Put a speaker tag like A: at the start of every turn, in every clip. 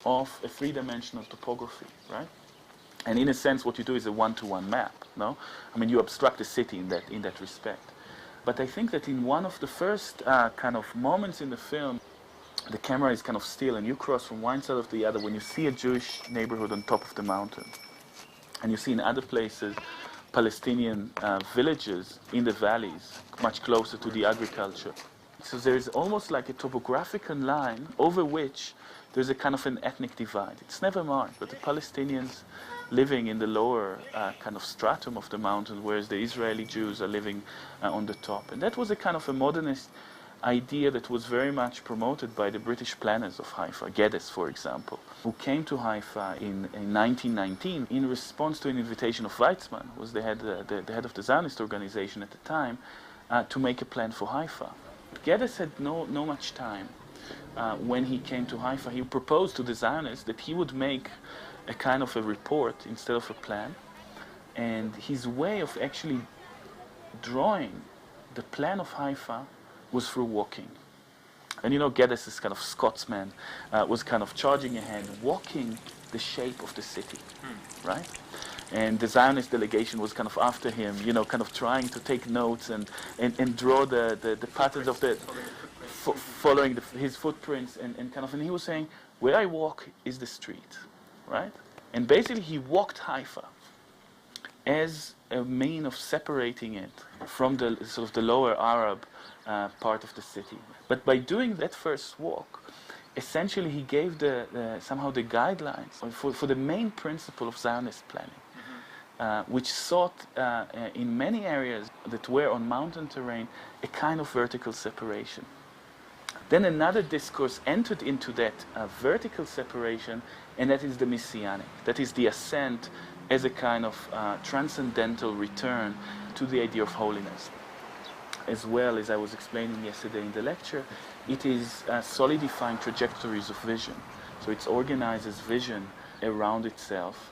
A: of a three-dimensional topography, right? And in a sense, what you do is a one-to-one map, no? I mean, you abstract a city in that respect. But I think that in one of the first kind of moments in the film, the camera is kind of still, and you cross from one side of the other when you see a Jewish neighborhood on top of the mountain. And you see in other places Palestinian villages in the valleys, much closer to the agriculture. So there's almost like a topographical line over which there's a kind of an ethnic divide. It's never marked, but the Palestinians living in the lower kind of stratum of the mountain, whereas the Israeli Jews are living on the top. And that was a kind of a modernist idea that was very much promoted by the British planners of Haifa, Geddes, for example, who came to Haifa in 1919 in response to an invitation of Weizmann, who was the head of the Zionist organization at the time, to make a plan for Haifa. Geddes had no much time. When he came to Haifa, he proposed to the Zionists that he would make a kind of a report instead of a plan, and his way of actually drawing the plan of Haifa was through walking. And you know, Geddes, this kind of Scotsman, was kind of charging ahead, walking the shape of the city, right? And the Zionist delegation was kind of after him, you know, kind of trying to take notes and draw the patterns of the, following his footprints, and he was saying, where I walk is the street, right? And basically he walked Haifa as a mean of separating it from the sort of the lower Arab part of the city. But by doing that first walk, essentially he gave somehow the guidelines for the main principle of Zionist planning, which sought in many areas that were on mountain terrain a kind of vertical separation. Then another discourse entered into that vertical separation, and that is the messianic. That is the ascent as a kind of transcendental return to the idea of holiness. As well as I was explaining yesterday in the lecture, it is solidifying trajectories of vision. So it organizes vision around itself,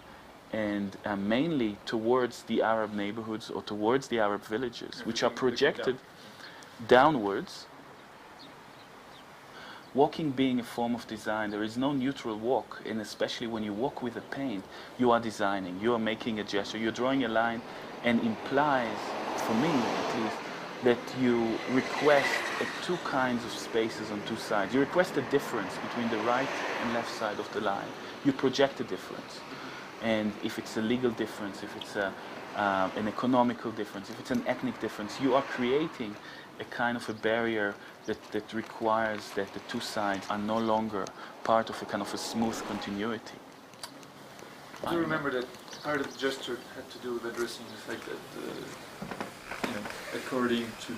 A: and mainly towards the Arab neighborhoods or towards the Arab villages, which are projected downwards. Walking being a form of design, there is no neutral walk, and especially when you walk with a paint, you are designing, you are making a gesture, you're drawing a line, and implies, for me at least, that you request two kinds of spaces on two sides. You request a difference between the right and left side of the line. You project a difference. And if it's a legal difference, if it's an economical difference, if it's an ethnic difference, you are creating a kind of a barrier that requires that the two sides are no longer part of a kind of a smooth continuity.
B: I do remember that part of the gesture had to do with addressing the fact that, you know, according to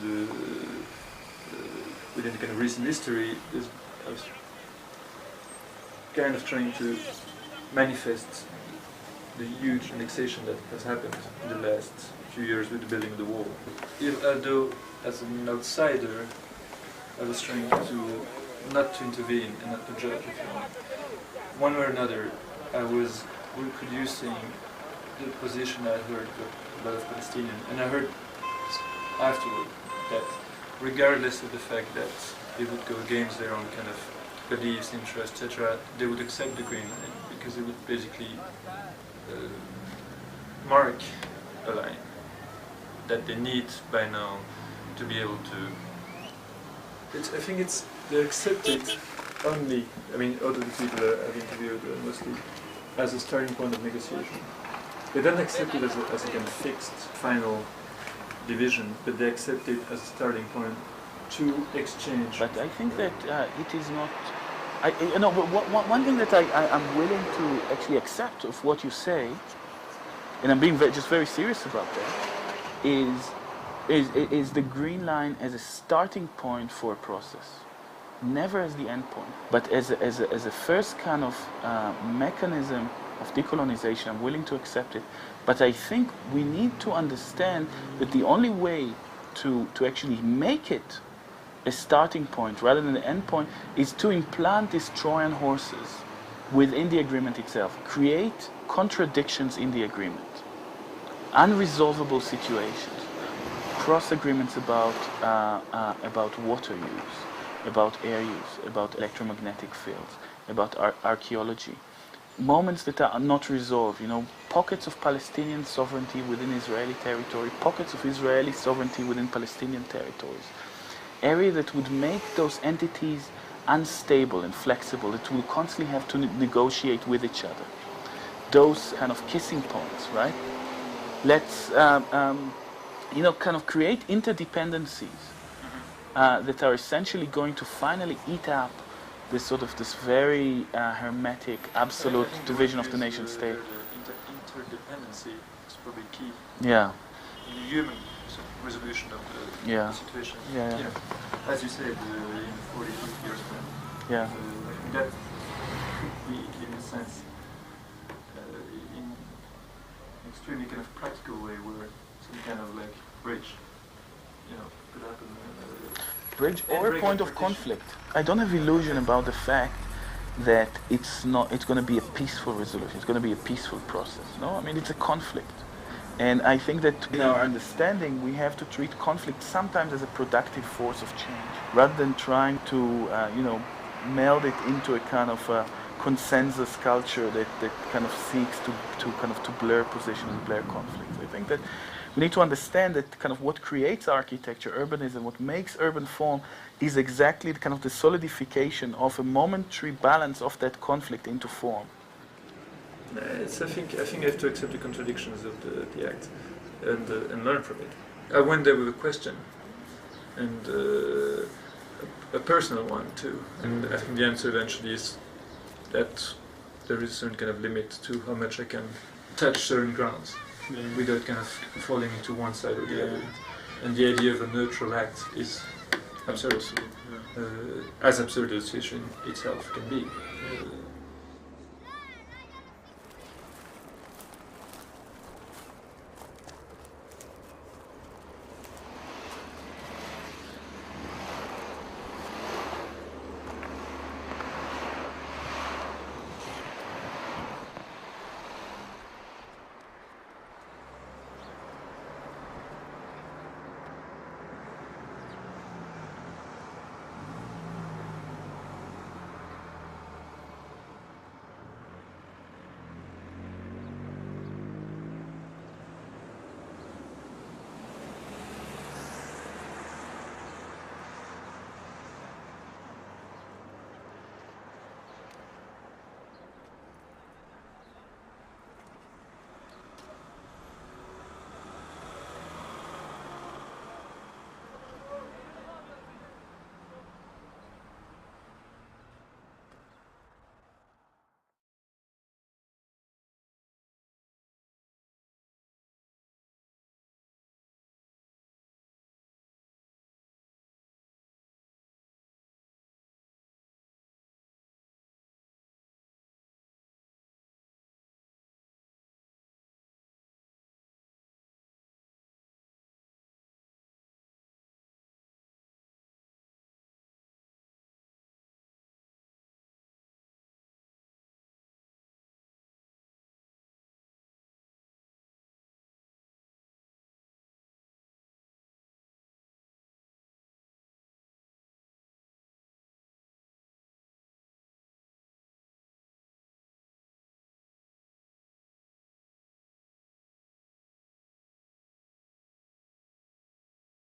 B: within the kind of recent history, I was kind of trying to manifest the huge annexation that has happened in the last few years with the building of the wall. Although, as an outsider, I was trying to not to intervene and not to judge, if you want. One way or another, I was reproducing the position I heard about the Palestinian, and I heard afterward that regardless of the fact that they would go against their own kind of beliefs, interests, etc., they would accept the Green Line because it would basically mark a line that they need by now to be able to. I think they accept it only. I mean, all of the people I've interviewed mostly as a starting point of negotiation. They don't accept it as a kind of fixed final division, but they accept it as a starting point to exchange.
A: But I think that it is not. But one thing that I'm willing to actually accept of what you say, and I'm being just very serious about that, is the Green Line as a starting point for a process, never as the end point, but as a first kind of mechanism of decolonization. I'm willing to accept it, but I think we need to understand that the only way to actually make it a starting point rather than an end point is to implant these Trojan horses within the agreement itself, create contradictions in the agreement, unresolvable situations, cross agreements about water use, about air use, about electromagnetic fields, about archaeology. Moments that are not resolved, pockets of Palestinian sovereignty within Israeli territory, pockets of Israeli sovereignty within Palestinian territories. Area that would make those entities unstable and flexible, that will constantly have to negotiate with each other. Those kind of kissing points, right? Let's, kind of create interdependencies that are essentially going to finally eat up this very hermetic, absolute division of the nation state.
B: Interdependency is probably key.
A: Yeah.
B: In a human resolution of the situation.
A: Yeah.
B: As you said, in 40, 50 years ago.
A: Yeah.
B: That could be, in a sense, in an extremely kind of practical way, where some kind of like bridge, could happen.
A: Bridge or a point of conflict. I don't have illusion about the fact that it's going to be a peaceful resolution. It's going to be a peaceful process. No, I mean it's a conflict, and I think that in our understanding we have to treat conflict sometimes as a productive force of change, rather than trying to meld it into a kind of a consensus culture that kind of seeks to blur positions, blur conflicts. I think that we need to understand that kind of what creates architecture, urbanism, what makes urban form is exactly the kind of the solidification of a momentary balance of that conflict into form.
B: I think I have to accept the contradictions of the act and learn from it. I went there with a question, and a personal one too. And I think the answer eventually is that there is a certain kind of limit to how much I can touch certain grounds. Without kind of falling into one side or the other. And the idea of a neutral act is absurd. As absurd as the situation itself can be.